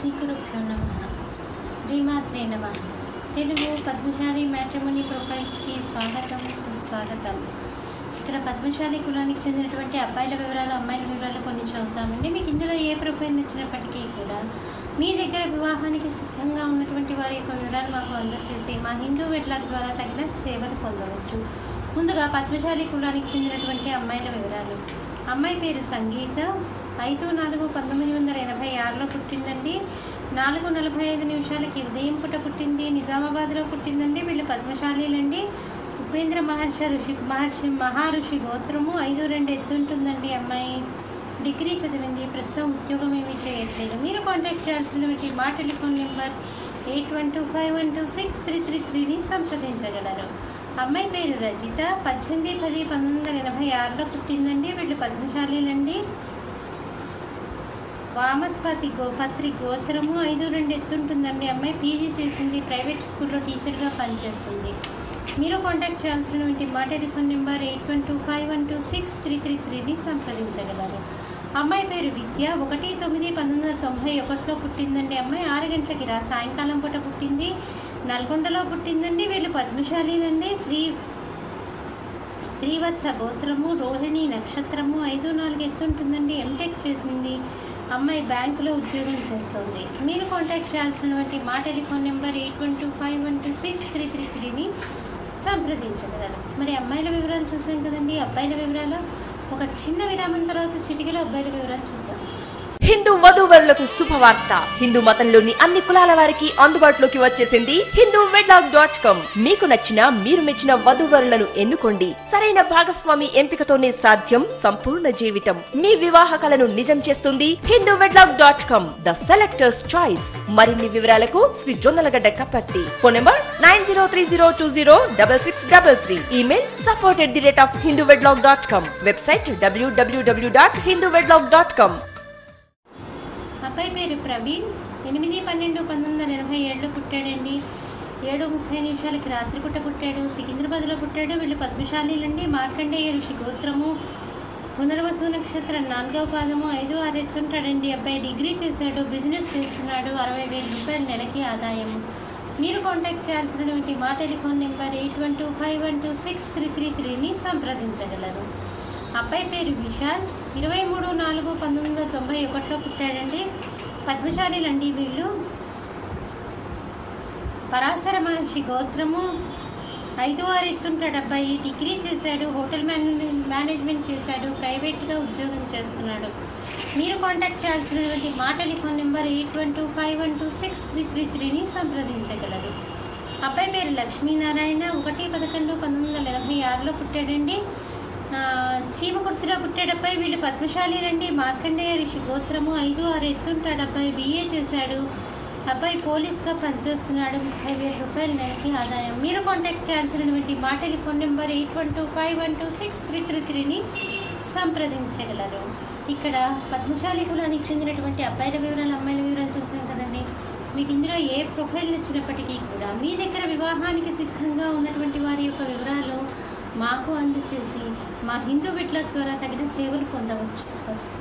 శ్రీగురుభ్యో నమః. శ్రీమాత్రే నమః. తెలుగు పద్మశాలి మ్యాట్రిమోనీ ప్రొఫైల్స్కి స్వాగతం, సుస్వాగతం. ఇక్కడ పద్మశాలి కులానికి చెందినటువంటి అబ్బాయిల వివరాలు, అమ్మాయిల వివరాలు కొన్ని చదువుతామండి. మీకు ఇందులో ఏ ప్రొఫైల్ నచ్చినప్పటికీ కూడా మీ దగ్గర వివాహానికి సిద్ధంగా ఉన్నటువంటి వారి యొక్క వివరాలు మాకు అందజేసి మా హిందూ వెడ్లాక్ ద్వారా తగిన సేవలు పొందవచ్చు. ముందుగా పద్మశాలి కులానికి చెందినటువంటి అమ్మాయిల వివరాలు. అమ్మాయి పేరు సంగీత. 5/4/1986లో పుట్టిందండి. 4:45 ఉదయం పూట పుట్టింది. నిజామాబాద్లో పుట్టిందండి. వీళ్ళు పద్మశాలీలండి. ఉపేంద్ర మహర్షి గోత్రము. 5'2" ఎత్తు ఉంటుందండి. అమ్మాయి డిగ్రీ చదివింది. ప్రస్తుతం ఉద్యోగం ఏమీ చేయట్లేదు. మీరు కాంటాక్ట్ చేయాల్సినటువంటి మా టెలిఫోన్ నెంబర్ 8125126333ని సంప్రదించగలరు. అమ్మాయి పేరు రజిత. 18/10/1986లో పుట్టిందండి. వీళ్ళు పద్మశాలీలండి. వామస్పతి పత్రి గోత్రము. 5'2" ఎత్తు ఉంటుందండి. అమ్మాయి పీజీ చేసింది. ప్రైవేట్ స్కూల్లో టీచర్గా పనిచేస్తుంది. మీరు కాంటాక్ట్ చేయాల్సినటువంటి మా టెలిఫోన్ నెంబర్ 8125126333ని సంప్రదించగలరు. అమ్మాయి పేరు విద్య. 1/9/1991లో పుట్టిందండి. అమ్మాయి 6 గంటలకి సాయంకాలం పూట పుట్టింది. నల్గొండలో పుట్టిందండి. వీళ్ళు పద్మశాలీలండి. శ్రీవత్స గోత్రము. రోహిణి నక్షత్రము. 5'4" ఎత్తు ఉంటుందండి. ఎంటెక్ చేసింది. అమ్మాయి బ్యాంకులో ఉద్యోగం చేస్తుంది. మీరు కాంటాక్ట్ చేయాల్సినటువంటి మా టెలిఫోన్ నెంబర్ 8125126333ని సంప్రదించగలరు. మరి అమ్మాయిల వివరాలు చూసాం కదండి. అబ్బాయిల వివరాలు ఒక చిన్న విరామం తర్వాత చిటికలో అబ్బాయిల వివరాలు చూద్దాం. హిందూ వధూవరులకు శుభవార్త. హిందూ మతంలోని అన్ని కులాల వారికి అందుబాటులోకి వచ్చేసింది hinduwedlock.com. మీకు నచ్చిన, మీరు మెచ్చిన వధూవరులను ఎన్నుకోండి. సరైన భాగస్వామి ఎంపికతోనే సాధ్యం సంపూర్ణ జీవితం. మీ వివాహ కలను నిజం చేస్తుంది hinduwedlock.com, ద సెలెక్టర్స్ చాయిస్. మరిన్ని వివరాలకు Shri Jonnalagadda Kaparthi. Phone number 9030206633. Email support@hinduwedlock.com. Website www.hinduwedlock.com. అబ్బాయి పేరు ప్రవీణ్. 8/12/1987లో పుట్టాడండి. 7:30 రాత్రిపూట పుట్టాడు. సికింద్రాబాద్లో పుట్టాడు. వీళ్ళు పద్మశాలీలండి. మార్కండేయ ఋషి గోత్రము. పునర్వసు నక్షత్రం 4వ పాదము. 5'6" ఎత్తుంటాడండి. అబ్బాయి డిగ్రీ చేశాడు. బిజినెస్ చేస్తున్నాడు. 60,000 రూపాయలు నెలకి ఆదాయము. మీరు కాంటాక్ట్ చేయాల్సినటువంటి మా టెలిఫోన్ నెంబర్ 8125126333ని సంప్రదించగలరు. అబ్బాయి పేరు విశాల్. 23/4/1991లో పుట్టాడండి. పద్మశాలీలండి. వీళ్ళు పరాశర మహర్షి గోత్రము. 5'6" ఎత్తుంటాడు. అబ్బాయి డిగ్రీ చేశాడు. హోటల్ మేనేజ్మెంట్ చేశాడు. ప్రైవేట్గా ఉద్యోగం చేస్తున్నాడు. మీరు కాంటాక్ట్ చేయాల్సినటువంటి మా టెలిఫోన్ నెంబర్ 8125126333ని సంప్రదించగలరు. అబ్బాయి పేరు లక్ష్మీనారాయణ. 1/11/1986లో పుట్టాడండి. చీమకుర్తిలో పుట్టాడబ్బాయి. వీళ్ళు పద్మశాలీలండి. మార్కండేయ ఋషి గోత్రము. 5'6" ఎత్తుంటాడు. అబ్బాయి BA చేశాడు. అబ్బాయి పోలీస్గా పనిచేస్తున్నాడు. 30,000 రూపాయలు నెలకి ఆదాయం. మీరు కాంటాక్ట్ చేయాల్సినటువంటి మా టెలిఫోన్ నెంబర్ 8125126333ని సంప్రదించగలరు. ఇక్కడ పద్మశాలి కులానికి చెందినటువంటి అబ్బాయిల వివరాలు, అమ్మాయిల వివరాలు చూసాం కదండి. మీకు ఇందులో ఏ ప్రొఫైల్ నచ్చినప్పటికీ కూడా మీ దగ్గర వివాహానికి సిద్ధంగా ఉన్నటువంటి వారి యొక్క వివరాలు మాకు అందజేసి మా హిందూ వెడ్లాక్ ద్వారా తగిన సేవలు పొందవచ్చు. స్వస్తి.